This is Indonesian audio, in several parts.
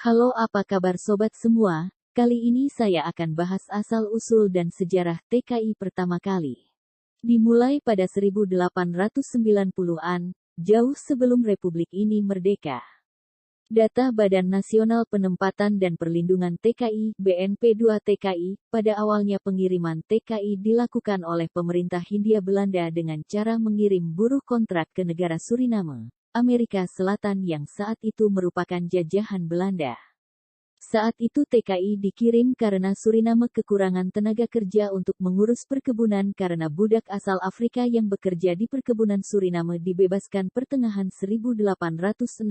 Halo, apa kabar sobat semua? Kali ini saya akan bahas asal-usul dan sejarah TKI pertama kali. Dimulai pada 1890-an, jauh sebelum Republik ini merdeka. Data Badan Nasional Penempatan dan Perlindungan TKI (BNP2 TKI), pada awalnya pengiriman TKI dilakukan oleh pemerintah Hindia Belanda dengan cara mengirim buruh kontrak ke negara Suriname, Amerika Selatan yang saat itu merupakan jajahan Belanda. Saat itu TKI dikirim karena Suriname kekurangan tenaga kerja untuk mengurus perkebunan karena budak asal Afrika yang bekerja di perkebunan Suriname dibebaskan pertengahan 1863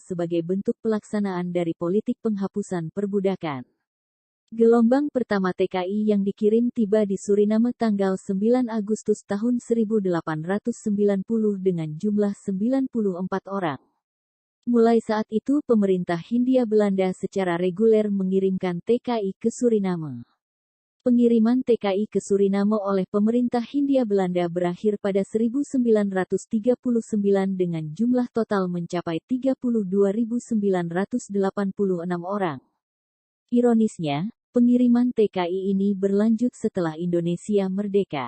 sebagai bentuk pelaksanaan dari politik penghapusan perbudakan. Gelombang pertama TKI yang dikirim tiba di Suriname tanggal 9 Agustus tahun 1890 dengan jumlah 94 orang. Mulai saat itu pemerintah Hindia Belanda secara reguler mengirimkan TKI ke Suriname. Pengiriman TKI ke Suriname oleh pemerintah Hindia Belanda berakhir pada 1939 dengan jumlah total mencapai 32.986 orang. Ironisnya, pengiriman TKI ini berlanjut setelah Indonesia merdeka.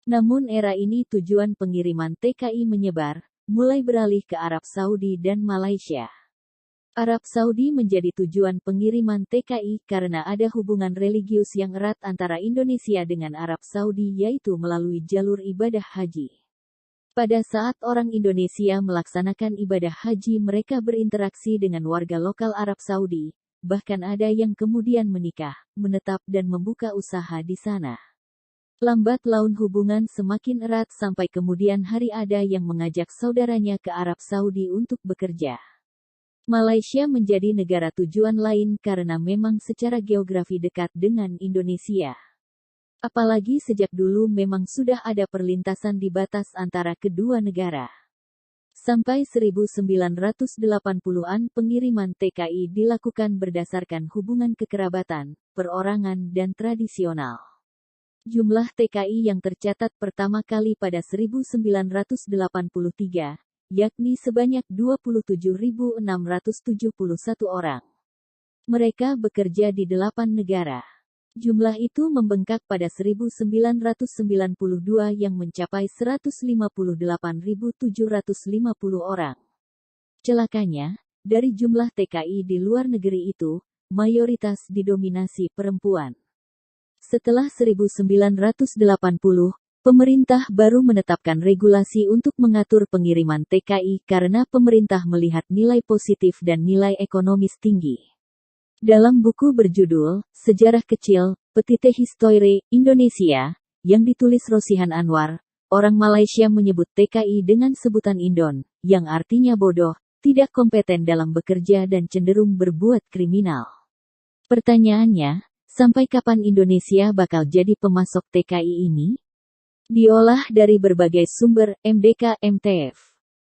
Namun era ini tujuan pengiriman TKI menyebar, mulai beralih ke Arab Saudi dan Malaysia. Arab Saudi menjadi tujuan pengiriman TKI karena ada hubungan religius yang erat antara Indonesia dengan Arab Saudi yaitu melalui jalur ibadah haji. Pada saat orang Indonesia melaksanakan ibadah haji mereka berinteraksi dengan warga lokal Arab Saudi, bahkan ada yang kemudian menikah, menetap dan membuka usaha di sana. Lambat laun hubungan semakin erat sampai kemudian hari ada yang mengajak saudaranya ke Arab Saudi untuk bekerja. Malaysia menjadi negara tujuan lain karena memang secara geografi dekat dengan Indonesia. Apalagi sejak dulu memang sudah ada perlintasan di batas antara kedua negara. Sampai 1980-an pengiriman TKI dilakukan berdasarkan hubungan kekerabatan, perorangan dan tradisional. Jumlah TKI yang tercatat pertama kali pada 1983, yakni sebanyak 27.671 orang. Mereka bekerja di 8 negara. Jumlah itu membengkak pada 1992 yang mencapai 158.750 orang. Celakanya, dari jumlah TKI di luar negeri itu, mayoritas didominasi perempuan. Setelah 1980, pemerintah baru menetapkan regulasi untuk mengatur pengiriman TKI karena pemerintah melihat nilai positif dan nilai ekonomis tinggi. Dalam buku berjudul, Sejarah Kecil, Petite Histoire, Indonesia, yang ditulis Rosihan Anwar, orang Malaysia menyebut TKI dengan sebutan Indon, yang artinya bodoh, tidak kompeten dalam bekerja dan cenderung berbuat kriminal. Pertanyaannya, sampai kapan Indonesia bakal jadi pemasok TKI ini? Diolah dari berbagai sumber, MDK, MTF.